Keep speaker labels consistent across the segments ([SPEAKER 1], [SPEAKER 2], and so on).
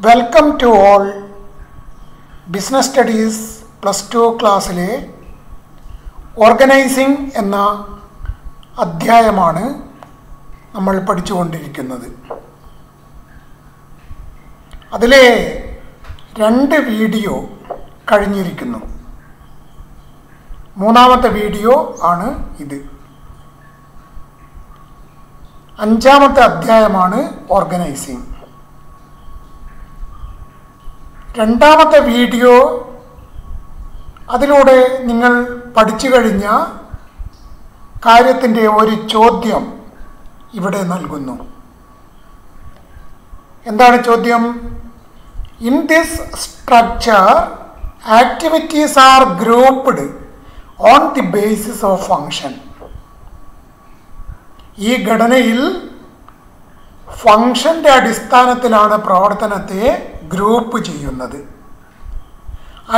[SPEAKER 1] Welcome to all. Business studies +2 ക്ലാസ്സിലെ organising എന്ന അധ്യായമാണ് നമ്മൾ പഠിച്ചുകൊണ്ടിരിക്കുന്നത്. അതിലെ 2 വീഡിയോ കഴിഞ്ഞിരിക്കുന്നു. 3-ാമത്തെ വീഡിയോ ആണ് ഇത്. 5-ാമത്തെ അധ്യായമാണ് ഓർഗനൈസിംഗ്. 2-ാമത്തെ വീഡിയോ അതിലൂടെ നിങ്ങൾ പഠിച്ചു കഴിഞ്ഞ കാര്യത്തിൻ്റെ ഒരു ചോദ്യം ഇവിടെ നൽകുന്നു. എന്താണ് ചോദ്യം? In this structure activities are grouped on the basis of function. ഈ ഘടനയിൽ ഫങ്ഷൻ്റെ അടിസ്ഥാനത്തിലാണ് പ്രവർത്തനത്തെ ഗ്രൂപ്പ് ചെയ്യുന്നത്.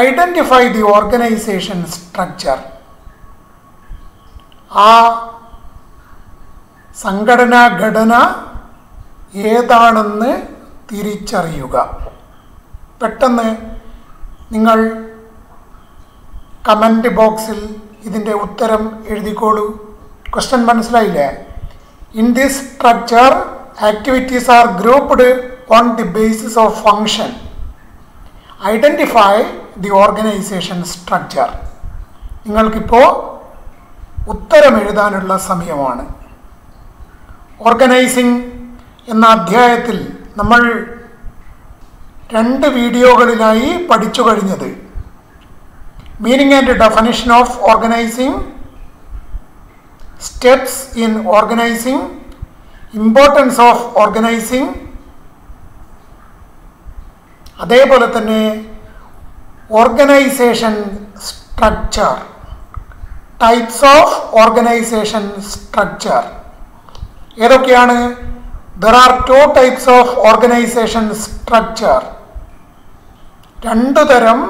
[SPEAKER 1] Identify the organisation structure. ആ സംഘടനാ ഘടന ഏതാണെന്ന് തിരിച്ചറിയുക. പെട്ടെന്ന് നിങ്ങൾ കമൻറ്റ് ബോക്സിൽ ഇതിൻ്റെ ഉത്തരം എഴുതിക്കോളൂ. ക്വസ്റ്റ്യൻ മനസ്സിലായില്ലേ? In this structure activities are grouped on the basis of function. Identify the organization structure. നിങ്ങൾക്കിപ്പോൾ ഉത്തരം എഴുതാനുള്ള സമയമാണ്. ഓർഗനൈസിംഗ് എന്ന അധ്യായത്തിൽ നമ്മൾ 2 വീഡിയോകളിലായി പഠിച്ചു കഴിഞ്ഞത് meaning and definition of organizing, steps in organizing, importance of organizing, അതേപോലെ തന്നെ organization structure, types of organisation structure. ഏതൊക്കെയാണ്? There are 2 types of organisation structure. 2 തരം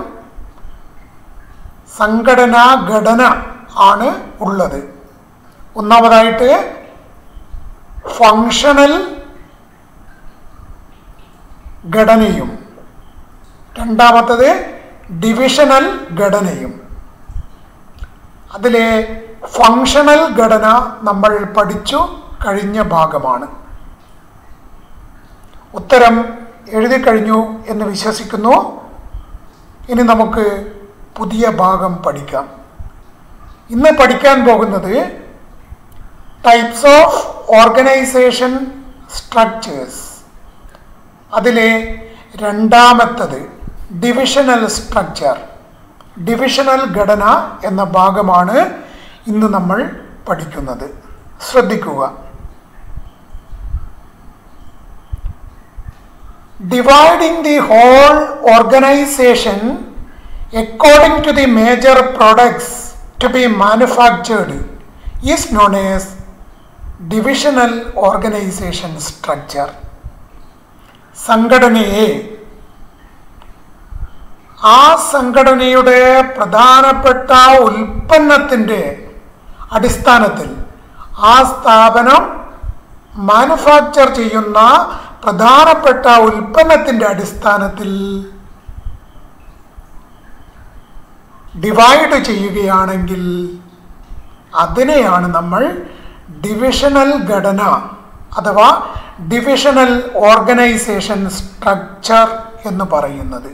[SPEAKER 1] സംഘടനാ ഘടന ആണ് ഉള്ളത്. ഒന്നാമതായിട്ട് ഫങ്ഷണൽ ഘടനയും രണ്ടാമത്തത് ഡിവിഷണൽ ഘടനയും. അതിലെ ഫങ്ഷണൽ ഘടന നമ്മൾ പഠിച്ചു കഴിഞ്ഞ ഭാഗമാണ്. ഉത്തരം എഴുതി കഴിഞ്ഞു എന്ന് വിശ്വസിക്കുന്നു. ഇനി നമുക്ക് പുതിയ ഭാഗം പഠിക്കാം. ഇന്ന് പഠിക്കാൻ പോകുന്നത് ടൈപ്സ് ഓഫ് ഓർഗനൈസേഷൻ സ്ട്രക്ചേഴ്സ്. അതിലെ 2-ാമത്തത് ഡിവിഷണൽ സ്ട്രക്ചർ, ഡിവിഷണൽ ഘടന എന്ന ഭാഗമാണ് ഇന്ന് നമ്മൾ പഠിക്കുന്നത്. ശ്രദ്ധിക്കുക. Dividing the whole organisation according to the major products to be manufactured is known as divisional organisation structure. സംഘടനയെ ആ സംഘടനയുടെ പ്രധാനപ്പെട്ട ഉൽപ്പന്നത്തിൻ്റെ അടിസ്ഥാനത്തിൽ, ആ സ്ഥാപനം മാനുഫാക്ചർ ചെയ്യുന്ന പ്രധാനപ്പെട്ട ഉൽപ്പന്നത്തിൻ്റെ അടിസ്ഥാനത്തിൽ ഡിവൈഡ് ചെയ്യുകയാണെങ്കിൽ അതിനെയാണ് നമ്മൾ ഡിവിഷണൽ ഘടന അഥവാ ഡിവിഷണൽ ഓർഗനൈസേഷൻ സ്ട്രക്ചർ എന്ന് പറയുന്നത്.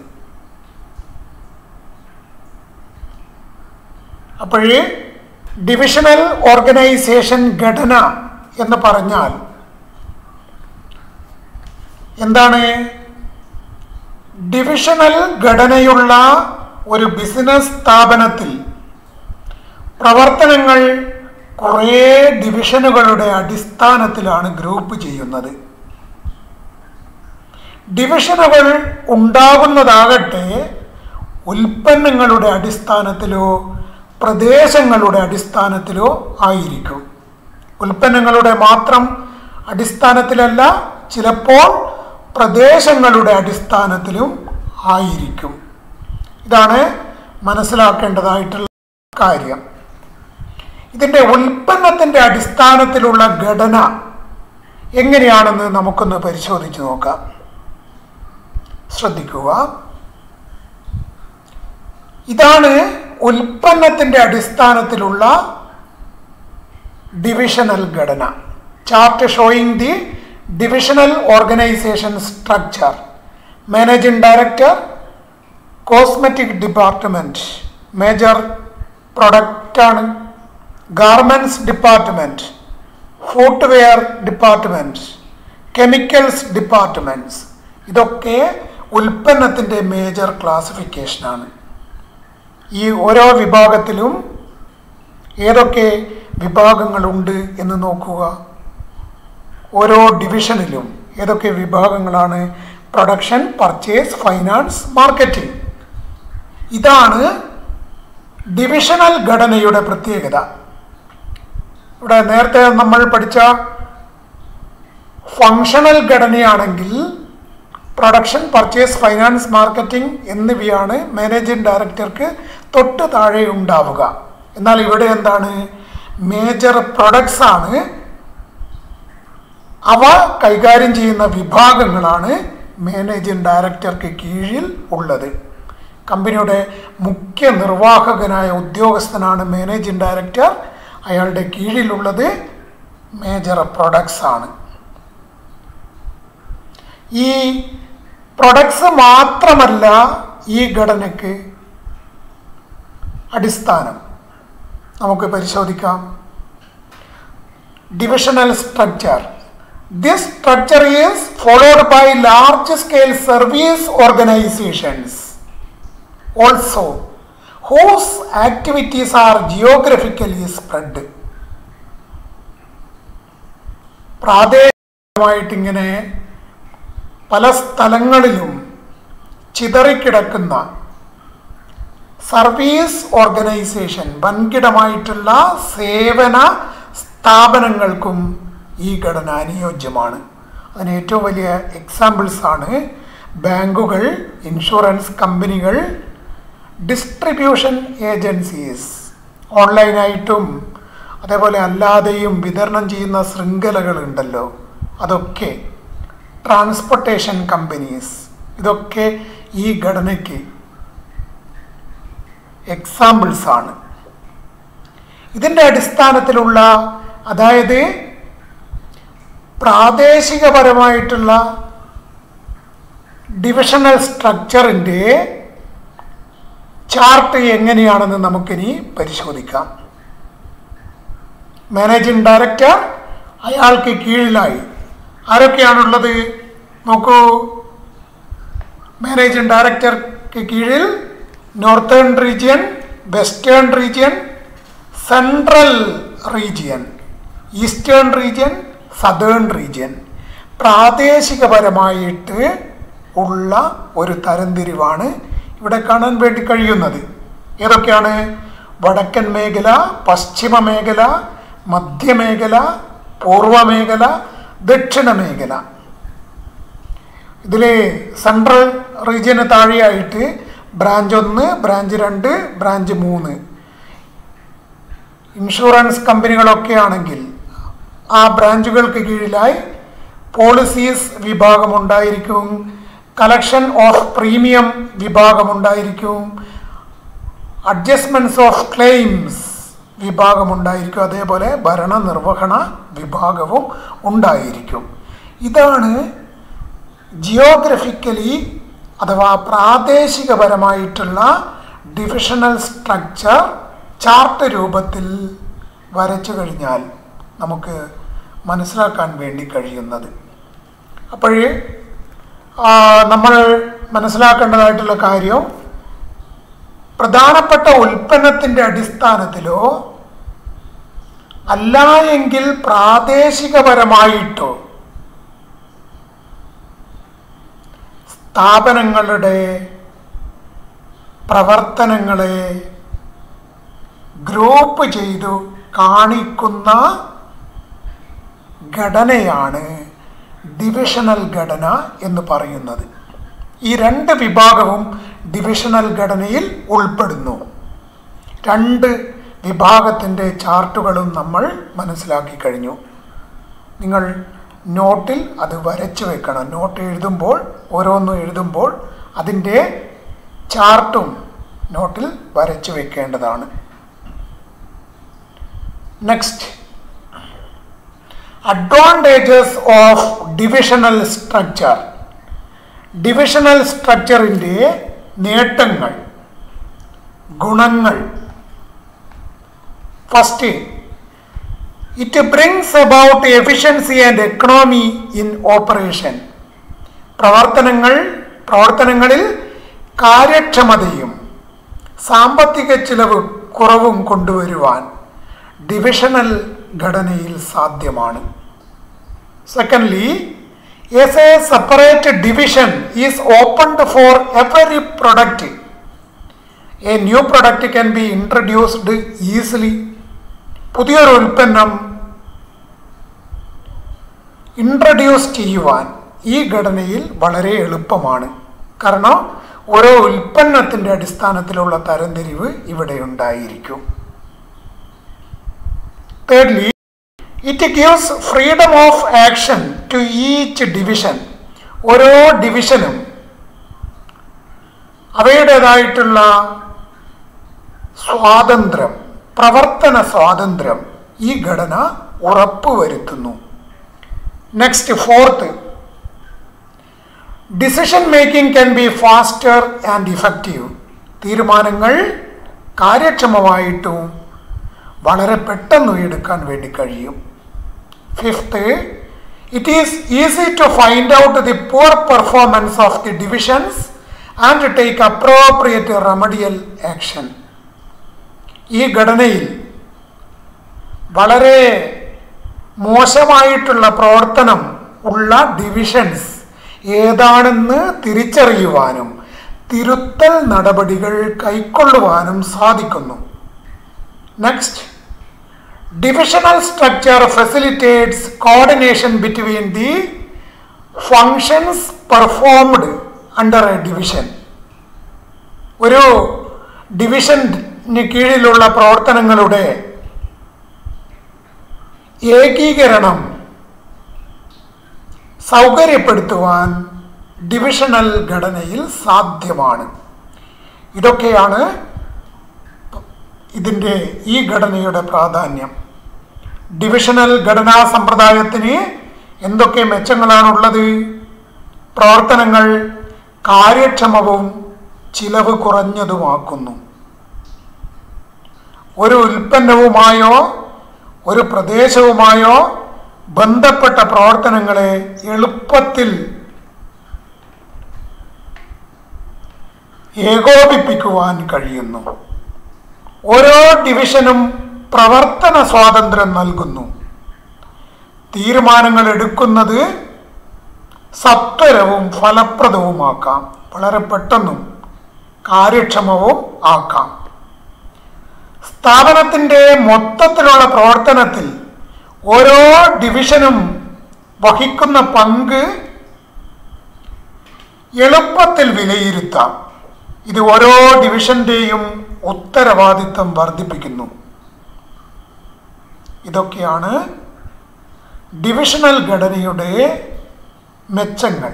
[SPEAKER 1] അപ്പോഴേ ഡിവിഷണൽ ഓർഗനൈസേഷൻ ഘടന എന്ന് പറഞ്ഞാൽ എന്താണ്? ഡിവിഷണൽ ഘടനയുള്ള ഒരു ബിസിനസ് സ്ഥാപനത്തിൽ പ്രവർത്തനങ്ങൾ കുറേ ഡിവിഷനുകളുടെ അടിസ്ഥാനത്തിലാണ് ഗ്രൂപ്പ് ചെയ്യുന്നത്. ഡിവിഷനുകൾ ഉണ്ടാകുന്നതാകട്ടെ ഉൽപ്പന്നങ്ങളുടെ അടിസ്ഥാനത്തിലോ പ്രദേശങ്ങളുടെ അടിസ്ഥാനത്തിലോ ആയിരിക്കും. ഉൽപ്പന്നങ്ങളുടെ മാത്രം അടിസ്ഥാനത്തിലല്ല, ചിലപ്പോൾ പ്രദേശങ്ങളുടെ അടിസ്ഥാനത്തിലും ആയിരിക്കും. ഇതാണ് മനസ്സിലാക്കേണ്ടതായിട്ടുള്ള കാര്യം. ഇതിൻ്റെ ഉൽപ്പന്നത്തിൻ്റെ അടിസ്ഥാനത്തിലുള്ള ഘടന എങ്ങനെയാണെന്ന് നമുക്കൊന്ന് പരിശോധിച്ച് നോക്കാം. ശ്രദ്ധിക്കുക. ഇതാണ് ഉൽപ്പന്നത്തിൻ്റെ അടിസ്ഥാനത്തിലുള്ള ഡിവിഷണൽ ഘടന. Chart showing the divisional organisation structure. Managing director, cosmetic department major പ്രൊഡക്റ്റാണ്. Garments department, footwear department, chemicals departments. ഇതൊക്കെ ഉൽപ്പന്നത്തിൻ്റെ മേജർ ക്ലാസിഫിക്കേഷനാണ്. ഈ ഓരോ വിഭാഗത്തിലും ഏതൊക്കെ വിഭാഗങ്ങളുണ്ട് എന്ന് നോക്കുക. ഓരോ ഡിവിഷനിലും ഏതൊക്കെ വിഭാഗങ്ങളാണ്? Production, purchase, finance, marketing. ഇതാണ് ഡിവിഷണൽ ഘടനയുടെ പ്രത്യേകത. ഇവിടെ നേരത്തെ നമ്മൾ പഠിച്ച ഫങ്ഷണൽ ഘടനയാണെങ്കിൽ പ്രൊഡക്ഷൻ, പർച്ചേസ്, ഫൈനാൻസ്, മാർക്കറ്റിംഗ് എന്നിവയാണ് മാനേജിംഗ് ഡയറക്ടർക്ക് തൊട്ട് താഴെ ഉണ്ടാവുക. എന്നാൽ ഇവിടെ എന്താണ്? മേജർ പ്രൊഡക്ട്സ് ആണ്. അവ കൈകാര്യം ചെയ്യുന്ന വിഭാഗങ്ങളാണ് മാനേജിംഗ് ഡയറക്ടർക്ക് കീഴിൽ ഉള്ളത്. കമ്പനിയുടെ മുഖ്യ നിർവാഹകനായ ഉദ്യോഗസ്ഥനാണ് മാനേജിംഗ് ഡയറക്ടർ. അയാളുടെ കീഴിലുള്ളത് മേജർ പ്രൊഡക്ട്സ് ആണ്. ഈ പ്രൊഡക്ട്സ് മാത്രമല്ല ഈ ഘടനയ്ക്ക് അടിസ്ഥാനം. നമുക്ക് പരിശോധിക്കാം. Divisional structure. This structure is followed by large-scale service organizations also, whose activities are geographically spread. പ്രാദേശികമായിട്ടിങ്ങനെ പല സ്ഥലങ്ങളിലും ചിതറിക്കിടക്കുന്ന സർവീസ് ഓർഗനൈസേഷൻ, വൻകിടമായിട്ടുള്ള സേവന സ്ഥാപനങ്ങൾക്കും ഈ ഘടന അനുയോജ്യമാണ്. അതിന് ഏറ്റവും വലിയ എക്സാമ്പിൾസാണ് ബാങ്കുകൾ, ഇൻഷുറൻസ് കമ്പനികൾ, ഡിസ്ട്രിബ്യൂഷൻ ഏജൻസീസ്, ഓൺലൈനായിട്ടും അതേപോലെ അല്ലാതെയും വിതരണം ചെയ്യുന്ന ശൃംഖലകളുണ്ടല്ലോ, അതൊക്കെ, ട്രാൻസ്പോർട്ടേഷൻ കമ്പനീസ്, ഇതൊക്കെ ഈ ഘടനയ്ക്ക് എക്സാമ്പിൾസാണ്. ഇതിൻ്റെ അടിസ്ഥാനത്തിലുള്ള, അതായത് പ്രാദേശികപരമായിട്ടുള്ള ഡിവിഷണൽ സ്ട്രക്ചറിൻ്റെ ചാർട്ട് എങ്ങനെയാണെന്ന് നമുക്കിനി പരിശോധിക്കാം. മാനേജിംഗ് ഡയറക്ടർ, അയാൾക്ക് കീഴിലായി ആരൊക്കെയാണുള്ളത്? നോക്കൂ. മാനേജിംഗ് ഡയറക്ടർക്ക് കീഴിൽ northern region, western region, central region, eastern region, southern region. പ്രാദേശികപരമായിട്ട് ഉള്ള ഒരു തരംതിരിവാണ് ഇവിടെ കാണാൻ വേണ്ടി കഴിയുന്നത്. ഏതൊക്കെയാണ്? വടക്കൻ മേഖല, പശ്ചിമ മേഖല, മധ്യമേഖല, പൂർവമേഖല, ദക്ഷിണ മേഖല. ഇതിൽ സെൻട്രൽ റീജിയന് താഴെയായിട്ട് ബ്രാഞ്ച് 1, ബ്രാഞ്ച് 2, ബ്രാഞ്ച് 3. ഇൻഷുറൻസ് കമ്പനികളൊക്കെ ആണെങ്കിൽ ആ ബ്രാഞ്ചുകൾക്ക് കീഴിലായി പോളിസീസ് വിഭാഗമുണ്ടായിരിക്കും, കളക്ഷൻ ഓഫ് പ്രീമിയം വിഭാഗമുണ്ടായിരിക്കും, അഡ്ജസ്റ്റ്മെൻറ്റ്സ് ഓഫ് ക്ലെയിംസ് വിഭാഗമുണ്ടായിരിക്കും, അതേപോലെ ഭരണനിർവഹണ വിഭാഗവും ഉണ്ടായിരിക്കും. ഇതാണ് ജിയോഗ്രഫിക്കലി അഥവാ പ്രാദേശികപരമായിട്ടുള്ള ഡിവിഷണൽ സ്ട്രക്ചർ ചാർട്ട് രൂപത്തിൽ വരച്ചു കഴിഞ്ഞാൽ നമുക്ക് മനസ്സിലാക്കാൻ വേണ്ടി കഴിയുന്നത്. അപ്പോഴേ നമ്മൾ മനസ്സിലാക്കേണ്ടതായിട്ടുള്ള കാര്യം, പ്രധാനപ്പെട്ട ഉൽപ്പന്നത്തിൻ്റെ അടിസ്ഥാനത്തിലോ അല്ല എങ്കിൽ പ്രാദേശികപരമായിട്ടോ സ്ഥാപനങ്ങളുടെ പ്രവർത്തനങ്ങളെ ഗ്രൂപ്പ് ചെയ്തു കാണിക്കുന്ന ഘടനയാണ് ഡിവിഷണൽ ഘടന എന്ന് പറയുന്നത്. ഈ രണ്ട് വിഭാഗവും ഡിവിഷണൽ ഘടനയിൽ ഉൾപ്പെടുന്നു. രണ്ട് വിഭാഗത്തിൻ്റെ ചാർട്ടുകളും നമ്മൾ മനസ്സിലാക്കി കഴിഞ്ഞു. നിങ്ങൾ നോട്ടിൽ അത് വരച്ചു വെക്കണം. നോട്ട് എഴുതുമ്പോൾ ഓരോന്നും എഴുതുമ്പോൾ അതിൻ്റെ ചാർട്ടും നോട്ടിൽ വരച്ചു വെക്കേണ്ടതാണ്. Next, advantages of divisional structure. Divisional സ്ട്രക്ചറിൻ്റെ നേട്ടങ്ങൾ, ഗുണങ്ങൾ. First, it brings about efficiency and economy in operation. പ്രവർത്തനങ്ങളിൽ കാര്യക്ഷമതയും സാമ്പത്തിക ചിലവ് കുറവും കൊണ്ടുവരുവാൻ ഡിവിഷണൽ ഘടനയിൽ സാധ്യമാണ്. Secondly, as a separate division is opened for every product, a new product can be introduced easily. പുതിയൊരു ഉൽപ്പന്നം ഇൻട്രൊഡ്യൂസ് ചെയ്യുവാൻ ഈ ഘടനയിൽ വളരെ എളുപ്പമാണ്. കാരണം ഓരോ ഉൽപ്പന്നത്തിൻ്റെ അടിസ്ഥാനത്തിലുള്ള തരംതിരിവ് ഇവിടെ ഉണ്ടായിരിക്കും. Thirdly, it gives freedom of action to each division. ഓരോ ഡിവിഷനും അവയുടേതായിട്ടുള്ള സ്വാതന്ത്ര്യം, പ്രവർത്തന സ്വാതന്ത്ര്യം ഈ ഘടന ഉറപ്പുവരുത്തുന്നു. Next, fourth, decision making can be faster and effective. തീരുമാനങ്ങൾ കാര്യക്ഷമമായിട്ടും വളരെ പെട്ടെന്ന് എടുക്കാൻ വേണ്ടി കഴിയും. Fifth, it is easy to find out the poor performance of the divisions and take appropriate remedial action. ഈ ഘടനയിൽ വളരെ മോശമായിട്ടുള്ള പ്രവർത്തനം ഉള്ള ഡിവിഷൻസ് ഏതാണെന്ന് തിരിച്ചറിയുവാനും തിരുത്തൽ നടപടികൾ കൈക്കൊള്ളുവാനും സാധിക്കുന്നു. Next, divisional structure facilitates coordination between the functions performed under a division. ഒരു ഡിവിഷന് കീഴിലുള്ള പ്രവർത്തനങ്ങളുടെ ഏകീകരണം സൗകര്യപ്പെടുത്തുവാൻ ഡിവിഷണൽ ഘടനയിൽ സാധ്യമാണ്. ഇതൊക്കെയാണ് ഇതിൻ്റെ ഈ ഘടനയുടെ പ്രാധാന്യം. ഡിവിഷണൽ ഘടനാ സമ്പ്രദായത്തിന് എന്തൊക്കെ മെച്ചങ്ങളാണുള്ളത്? പ്രവർത്തനങ്ങൾ കാര്യക്ഷമവും ചിലവ് കുറഞ്ഞതുമാക്കുന്നു. ഒരു ഉൽപ്പന്നവുമായോ ഒരു പ്രദേശവുമായോ ബന്ധപ്പെട്ട പ്രവർത്തനങ്ങളെ എളുപ്പത്തിൽ ഏകോപിപ്പിക്കുവാൻ കഴിയുന്നു. ഓരോ ഡിവിഷനും പ്രവർത്തന സ്വാതന്ത്ര്യം നൽകുന്നു. തീരുമാനങ്ങൾ എടുക്കുന്നത് സത്വരവും ഫലപ്രദവുമാക്കാം, വളരെ പെട്ടെന്നും കാര്യക്ഷമവും ആക്കാം. സ്ഥാപനത്തിൻ്റെ മൊത്തത്തിലുള്ള പ്രവർത്തനത്തിൽ ഓരോ ഡിവിഷനും വഹിക്കുന്ന പങ്ക് എളുപ്പത്തിൽ വിലയിരുത്താം. ഇത് ഓരോ ഡിവിഷൻ്റെയും ഉത്തരവാദിത്തം വർദ്ധിപ്പിക്കുന്നു. ഇതൊക്കെയാണ് ഡിവിഷണൽ ഘടനയുടെ മെച്ചങ്ങൾ,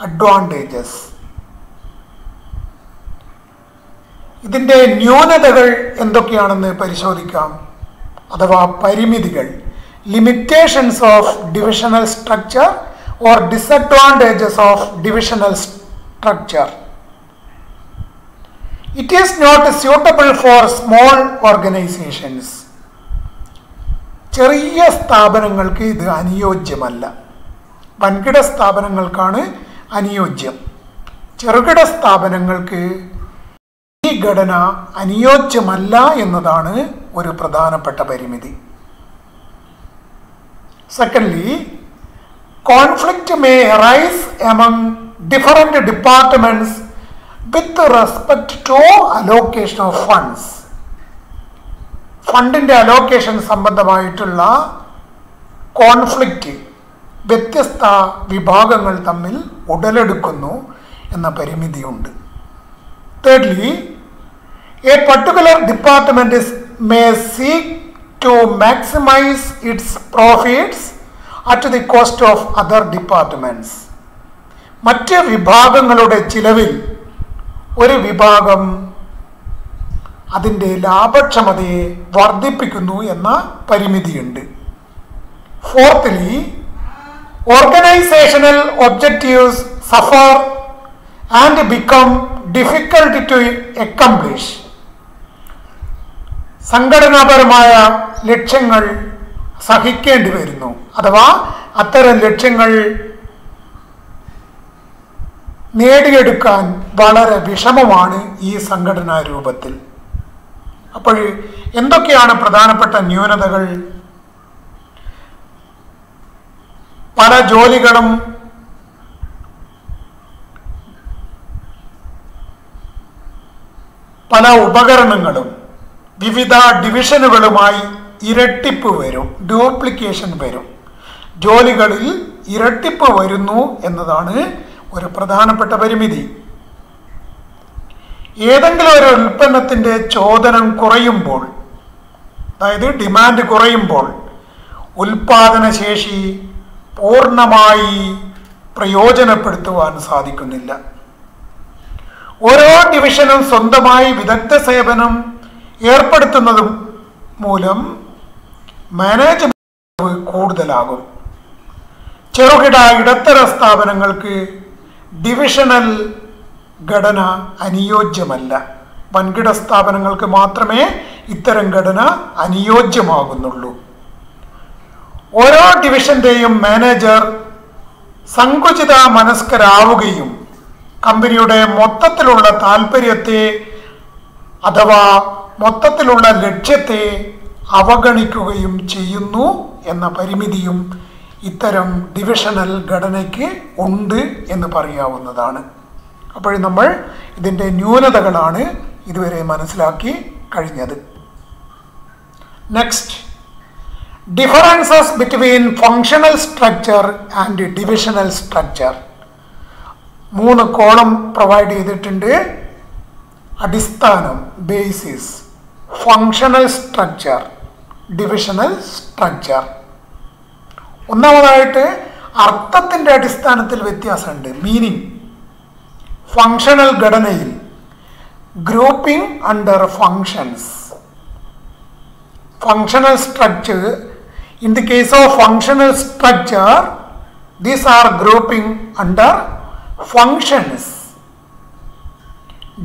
[SPEAKER 1] അഡ്വാൻറ്റേജസ്. ഇതിൻ്റെ ന്യൂനതകൾ എന്തൊക്കെയാണെന്ന് പരിശോധിക്കാം, അഥവാ പരിമിതികൾ. Limitations of divisional structure or disadvantages of divisional structure. It is not suitable for small organizations. ചെറിയ സ്ഥാപനങ്ങൾക്ക് ഇത് അനുയോജ്യമല്ല. വൻകിട സ്ഥാപനങ്ങൾക്കാണ് അനുയോജ്യം. ചെറുകിട സ്ഥാപനങ്ങൾക്ക് ഈ ഘടന അനുയോജ്യമല്ല എന്നതാണ് ഒരു പ്രധാനപ്പെട്ട പരിമിതി. Secondly, conflict may arise among different departments with respect to allocation of funds. ഫണ്ടിൻ്റെ അലോക്കേഷൻ സംബന്ധമായിട്ടുള്ള കോൺഫ്ലിക്റ്റ് വ്യത്യസ്ത വിഭാഗങ്ങൾ തമ്മിൽ ഉടലെടുക്കുന്നു എന്ന പരിമിതിയുണ്ട്. Thirdly, a particular department may seek to maximize its profits at the cost of other departments. മറ്റ് വിഭാഗങ്ങളുടെ ചിലവിൽ ഒരു വിഭാഗം അതിൻ്റെ ലാഭക്ഷമതയെ വർദ്ധിപ്പിക്കുന്നു എന്ന പരിമിതിയുണ്ട്. Fourthly, organizational objectives suffer and become difficult to accomplish. സംഘടനാപരമായ ലക്ഷ്യങ്ങൾ സഹിക്കേണ്ടി വരുന്നു, അഥവാ അത്തരം ലക്ഷ്യങ്ങൾ നേടിയെടുക്കാൻ വളരെ വിഷമമാണ് ഈ സംഘടനാ രൂപത്തിൽ. അപ്പോൾ എന്തൊക്കെയാണ് പ്രധാനപ്പെട്ട ന്യൂനതകൾ? പല ജോലികളും പല ഉപകരണങ്ങളും വിവിധ ഡിവിഷനുകളുമായി ഇരട്ടിപ്പ് വരും, ഡ്യൂപ്ലിക്കേഷൻ വരും. ജോലികളിൽ ഇരട്ടിപ്പ് വരുന്നു എന്നതാണ് ഒരു പ്രധാനപ്പെട്ട പരിമിതി. ഏതെങ്കിലും ഒരു ഉൽപ്പന്നത്തിൻ്റെ ചോദനം കുറയുമ്പോൾ, അതായത് ഡിമാൻഡ് കുറയുമ്പോൾ, ഉൽപാദനശേഷി പൂർണ്ണമായി പ്രയോജനപ്പെടുത്തുവാൻ സാധിക്കുന്നില്ല. ഓരോ ഡിവിഷനും സ്വന്തമായി വിദഗ്ധ സേവനം ഏർപ്പെടുത്തുന്നതും മൂലം മാനേജ്മെന്റ് കൂടുതലാകും. ചെറുകിട ഇടത്തര സ്ഥാപനങ്ങൾക്ക് ഡിവിഷണൽ ഘടന അനുയോജ്യമല്ല. വൻകിട സ്ഥാപനങ്ങൾക്ക് മാത്രമേ ഇത്തരം ഘടന അനുയോജ്യമാകുന്നുള്ളൂ. ഓരോ ഡിവിഷന്റെയും മാനേജർ സങ്കുചിത മനസ്കരാവുകയും കമ്പനിയുടെ മൊത്തത്തിലുള്ള താല്പര്യത്തെ അഥവാ മൊത്തത്തിലുള്ള ലക്ഷ്യത്തെ അവഗണിക്കുകയും ചെയ്യുന്നു എന്ന പരിമിതിയും ഇത്തരം ഡിവിഷണൽ ഘടനയ്ക്ക് ഉണ്ട് എന്ന് പറയാവുന്നതാണ്. അപ്പോൾ നമ്മൾ ഇതിൻ്റെ ന്യൂനതകളാണ് ഇതുവരെ മനസ്സിലാക്കി കഴിഞ്ഞത്. Next, differences between functional structure and divisional structure. 3 column provide ചെയ്തിട്ടുണ്ട്. അടിസ്ഥാനം, basis, functional structure, divisional structure. ഒന്നാമതായിട്ട് അർത്ഥത്തിൻ്റെ അടിസ്ഥാനത്തിൽ വ്യത്യാസമുണ്ട്. മീനിങ്, ഫങ്ഷണൽ ഘടനയിൽ grouping under functions. Functional structure, in the case of functional structure, these are grouping under functions.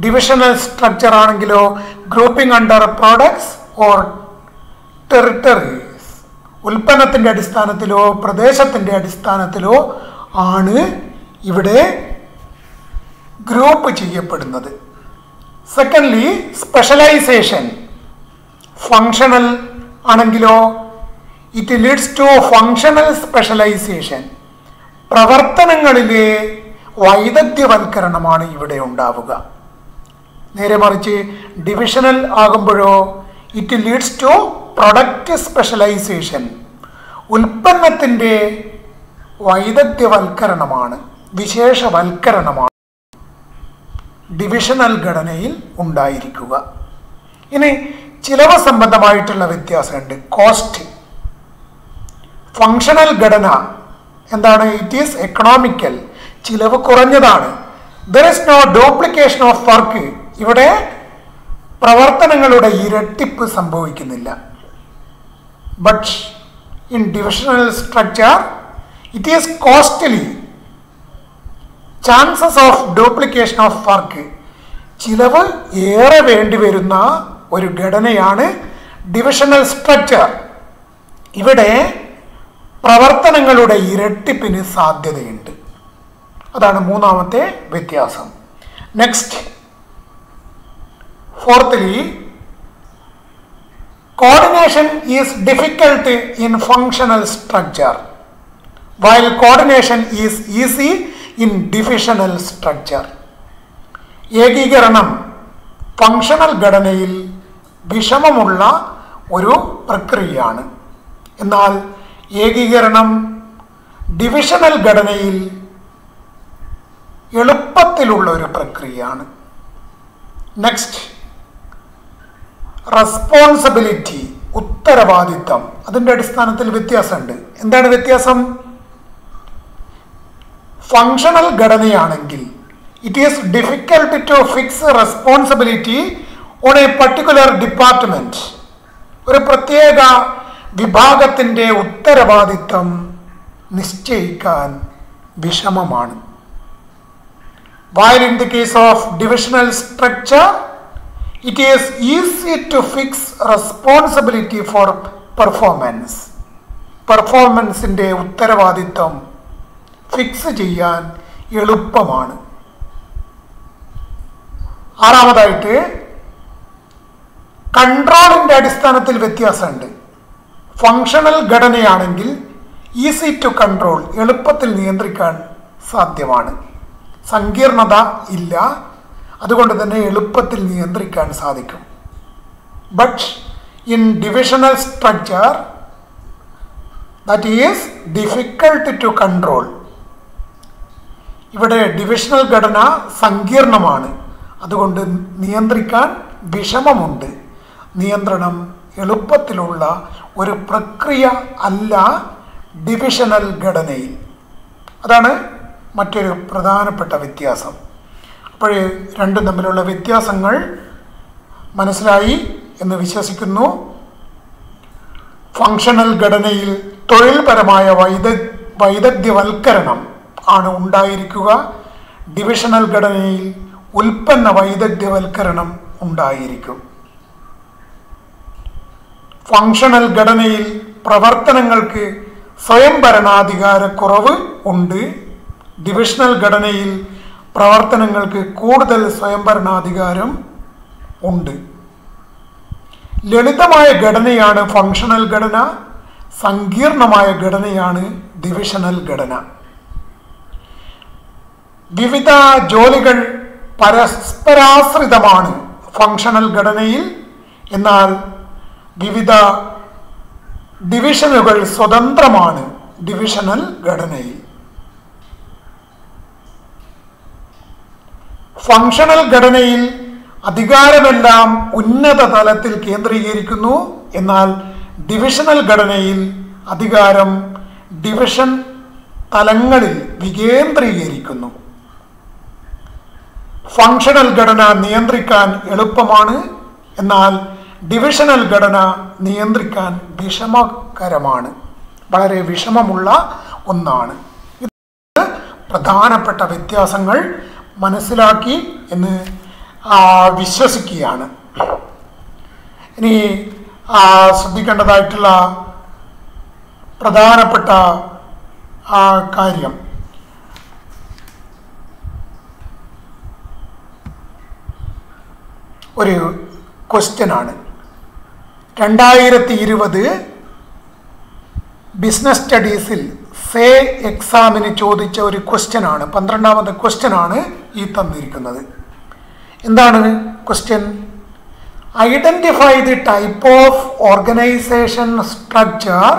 [SPEAKER 1] Divisional structure ആണെങ്കിലോ grouping under products or territories. ഉൽപ്പന്നത്തിൻ്റെ അടിസ്ഥാനത്തിലോ പ്രദേശത്തിൻ്റെ അടിസ്ഥാനത്തിലോ ആണ് ഇവിടെ ഗ്രൂപ്പ് ചെയ്യപ്പെടുന്നത്. Secondly, specialization. ഫങ്ഷണൽ ആണെങ്കിലോ it leads to functional specialization. പ്രവർത്തനങ്ങളിലെ വൈദഗ്ധ്യവൽക്കരണമാണ് ഇവിടെ ഉണ്ടാവുക. നേരെ മറിച്ച് ഡിവിഷണൽ ആകുമ്പോഴോ it leads to product specialization. ഉൽപ്പന്നത്തിൻ്റെ വൈദഗ്ധ്യവൽക്കരണമാണ്, വിശേഷവൽക്കരണമാണ് ഡിവിഷണൽ ഘടനയിൽ ഉണ്ടായിരിക്കുക. ഇനി ചിലവ് സംബന്ധമായിട്ടുള്ള വ്യത്യാസമുണ്ട്. കോസ്റ്റ്. ഫങ്ഷണൽ ഘടന എന്താണ്? ഇറ്റ് ഈസ് എക്കണോമിക്കൽ, ചിലവ് കുറഞ്ഞതാണ്. There is no duplication of work. ഇവിടെ പ്രവർത്തനങ്ങളുടെ ഇരട്ടിപ്പ് സംഭവിക്കുന്നില്ല. But in divisional structure it is costly. Chances of duplication of work, ചിലവ് ഏറെ വേണ്ടി വരുന്ന ഒരു ഘടനയാണ് ഡിവിഷണൽ സ്ട്രക്ചർ. ഇവിടെ പ്രവർത്തനങ്ങളുടെ ഇരട്ടിപ്പിന് സാധ്യതയുണ്ട്. അതാണ് മൂന്നാമത്തെ വ്യത്യാസം. Next, fourthly, coordination is difficult in functional structure while coordination is easy in divisional structure. ഏകീകരണം ഫങ്ഷണൽ ഘടനയിൽ വിഷമമുള്ള ഒരു പ്രക്രിയയാണ്. എന്നാൽ ഏകീകരണം ഡിവിഷണൽ ഘടനയിൽ എളുപ്പത്തിലുള്ള ഒരു പ്രക്രിയയാണ്. നെക്സ്റ്റ്, റെസ്പോൺസിബിലിറ്റി, ഉത്തരവാദിത്തം അതിൻ്റെ അടിസ്ഥാനത്തിൽ വ്യത്യാസമുണ്ട്. എന്താണ് വ്യത്യാസം? ഫങ്ഷണൽ ഘടനയാണെങ്കിൽ it is difficult to fix responsibility on a particular department. ഒരു പ്രത്യേക വിഭാഗത്തിൻ്റെ ഉത്തരവാദിത്തം നിശ്ചയിക്കാൻ വിഷമമാണ്. While in the case of divisional structure, it is easy to fix responsibility for performance. പെർഫോമൻസിൻ്റെ ഉത്തരവാദിത്തം ഫിക്സ് ചെയ്യാൻ എളുപ്പമാണ്. ആറാമതായിട്ട് കൺട്രോളിൻ്റെ അടിസ്ഥാനത്തിൽ വ്യത്യാസമുണ്ട്. ഫങ്ഷണൽ ഘടനയാണെങ്കിൽ ഈസി ടു കൺട്രോൾ, എളുപ്പത്തിൽ നിയന്ത്രിക്കാൻ സാധ്യമാണ്. സങ്കീർണത ഇല്ല, അതുകൊണ്ട് തന്നെ എളുപ്പത്തിൽ നിയന്ത്രിക്കാൻ സാധിക്കും. But in divisional structure that is difficult to control. ഇവിടെ ഡിവിഷണൽ ഘടന സങ്കീർണമാണ്, അതുകൊണ്ട് നിയന്ത്രിക്കാൻ വിഷമമുണ്ട്. നിയന്ത്രണം എളുപ്പത്തിലുള്ള ഒരു പ്രക്രിയ അല്ല ഡിവിഷണൽ ഘടനയിൽ. അതാണ് മറ്റൊരു പ്രധാനപ്പെട്ട വ്യത്യാസം. അപ്പോൾ രണ്ടും തമ്മിലുള്ള വ്യത്യാസങ്ങൾ മനസ്സിലായി എന്ന് വിശ്വസിക്കുന്നു. ഫങ്ഷണൽ ഘടനയിൽ തൊഴിൽപരമായ വൈദഗ്ധ്യവൽക്കരണം ആണ് ഉണ്ടായിരിക്കുക. ഡിവിഷണൽ ഘടനയിൽ ഉൽപ്പന്ന വൈദഗ്ധ്യവൽക്കരണം ഉണ്ടായിരിക്കും. ഫങ്ഷണൽ ഘടനയിൽ പ്രവർത്തനങ്ങൾക്ക് സ്വയംഭരണാധികാരക്കുറവ് ഉണ്ട്. ഡിവിഷണൽ ഘടനയിൽ പ്രവർത്തനങ്ങൾക്ക് കൂടുതൽ സ്വയംഭരണാധികാരം ഉണ്ട്. ലളിതമായ ഘടനയാണ് ഫങ്ഷണൽ ഘടന, സങ്കീർണമായ ഘടനയാണ് ഡിവിഷണൽ ഘടന. വിവിധ ജോലികൾ പരസ്പരാശ്രിതമാണ് ഫങ്ഷണൽ ഘടനയിൽ, എന്നാൽ വിവിധ ഡിവിഷനുകൾ സ്വതന്ത്രമാണ് ഡിവിഷണൽ ഘടനയിൽ. ഫങ്ഷണൽ ഘടനയിൽ അധികാരമെല്ലാം ഉന്നത തലത്തിൽ കേന്ദ്രീകരിക്കുന്നു, എന്നാൽ ഡിവിഷണൽ ഘടനയിൽ അധികാരം ഡിവിഷൻ തലങ്ങളിൽ വികേന്ദ്രീകരിക്കുന്നു. ഫങ്ഷണൽ ഘടന നിയന്ത്രിക്കാൻ എളുപ്പമാണ്, എന്നാൽ ഡിവിഷണൽ ഘടന നിയന്ത്രിക്കാൻ വിഷമകരമാണ്, വളരെ വിഷമമുള്ള ഒന്നാണ്. ഇത് പ്രധാനപ്പെട്ട വ്യത്യാസങ്ങൾ മനസ്സിലാക്കി എന്ന് വിശ്വസിക്കുകയാണ്. ഇനി ശ്രദ്ധിക്കേണ്ടതായിട്ടുള്ള പ്രധാനപ്പെട്ട കാര്യം, ഒരു ക്വസ്റ്റ്യനാണ്. 2020 ബിസിനസ് സ്റ്റഡീസിൽ സേ എക്സാമിന് ചോദിച്ച ഒരു ക്വസ്റ്റ്യനാണ്, 12ാമത്തെ ക്വസ്റ്റ്യനാണ് ഈ തന്നിരിക്കുന്നത്. എന്താണ് question? Identify the type of organisation structure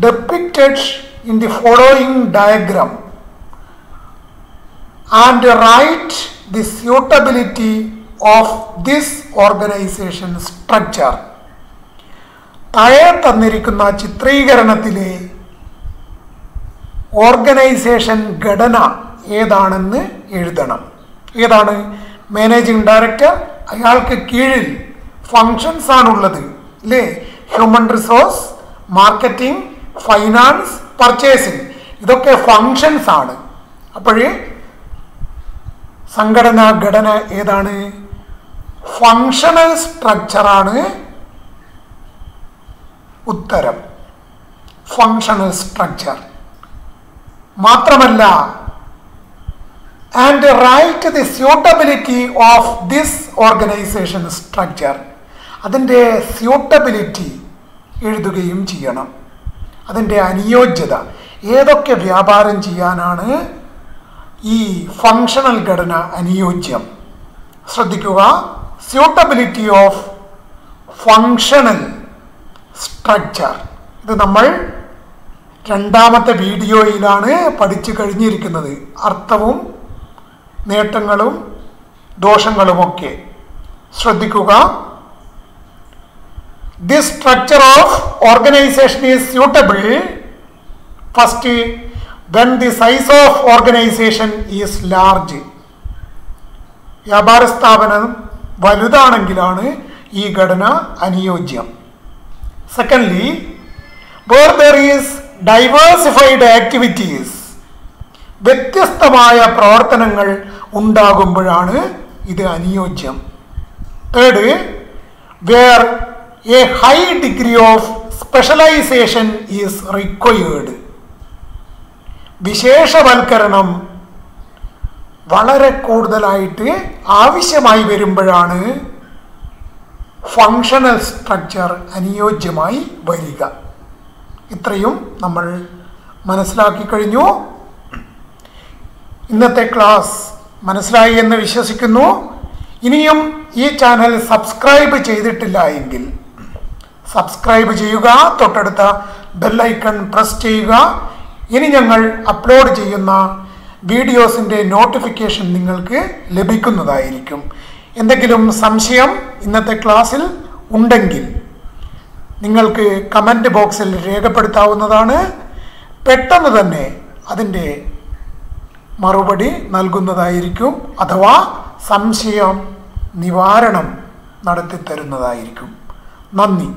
[SPEAKER 1] depicted in the following diagram and write the suitability of this organisation structure. താഴെ തന്നിരിക്കുന്ന ചിത്രീകരണത്തിലെ ഓർഗനൈസേഷൻ ഘടന ഏതാണെന്ന് എഴുതണം. ഏതാണ്? മാനേജിംഗ് ഡയറക്ടർ, അയാൾക്ക് കീഴിൽ ഫങ്ഷൻസ് ആണുള്ളത് അല്ലേ? Human resource, marketing, finance, purchasing, ഇതൊക്കെ ഫങ്ഷൻസ് ആണ്. അപ്പോഴേ സംഘടനാ ഘടന ഏതാണ്? ഫങ്ഷണൽ സ്ട്രക്ചറാണ് ഉത്തരം. ഫങ്ഷണൽ സ്ട്രക്ചർ മാത്രമല്ല, and write the suitability of this organisation structure, അതിൻ്റെ സ്യൂട്ടബിലിറ്റി എഴുതുകയും ചെയ്യണം. അതിൻ്റെ അനുയോജ്യത, ഏതൊക്കെ വ്യാപാരം ചെയ്യാനാണ് ഈ ഫങ്ഷണൽ ഘടന അനുയോജ്യം. ശ്രദ്ധിക്കുക, സ്യൂട്ടബിലിറ്റി ഓഫ് ഫങ്ഷണൽ സ്ട്രക്ചർ. ഇത് നമ്മൾ 2ാമത്തെ വീഡിയോയിലാണ് പഠിച്ചു കഴിഞ്ഞിരിക്കുന്നത്. അർത്ഥവും നേട്ടങ്ങളും ദോഷങ്ങളുമൊക്കെ ശ്രദ്ധിക്കുക. this structure of organization is suitable first when the size of organization is large. വ്യാപാര സ്ഥാപനം വലുതാണെങ്കിലാണ് ഈ ഘടന അനുയോജ്യം. Secondly, where there is diversified activities, വ്യത്യസ്തമായ പ്രവർത്തനങ്ങൾ ഉണ്ടാകുമ്പോഴാണ് ഇത് അനുയോജ്യം. Third, where a high degree of specialization is required, വിശേഷവൽക്കരണം വളരെ കൂടുതലായിട്ട് ആവശ്യമായി വരുമ്പോഴാണ് ഫങ്ഷണൽ സ്ട്രക്ചർ അനുയോജ്യമായി വരിക. ഇത്രയും നമ്മൾ മനസ്സിലാക്കി കഴിഞ്ഞു. ഇന്നത്തെ ക്ലാസ് മനസ്സിലായി എന്ന് വിശ്വസിക്കുന്നു. ഇനിയും ഈ ചാനൽ സബ്സ്ക്രൈബ് ചെയ്തിട്ടില്ല എങ്കിൽ സബ്സ്ക്രൈബ് ചെയ്യുക, തൊട്ടടുത്ത ബെല്ലൈക്കൺ പ്രസ് ചെയ്യുക. ഇനി ഞങ്ങൾ അപ്ലോഡ് ചെയ്യുന്ന വീഡിയോസിൻ്റെ നോട്ടിഫിക്കേഷൻ നിങ്ങൾക്ക് ലഭിക്കുന്നതായിരിക്കും. എന്തെങ്കിലും സംശയം ഇന്നത്തെ ക്ലാസ്സിൽ ഉണ്ടെങ്കിൽ നിങ്ങൾക്ക് കമൻറ്റ് ബോക്സിൽ രേഖപ്പെടുത്താവുന്നതാണ്. പെട്ടെന്ന് തന്നെ അതിൻ്റെ മറുപടി നൽകുന്നതായിരിക്കും, അഥവാ സംശയം നിവാരണം നടത്തി തരുന്നതായിരിക്കും. നന്ദി.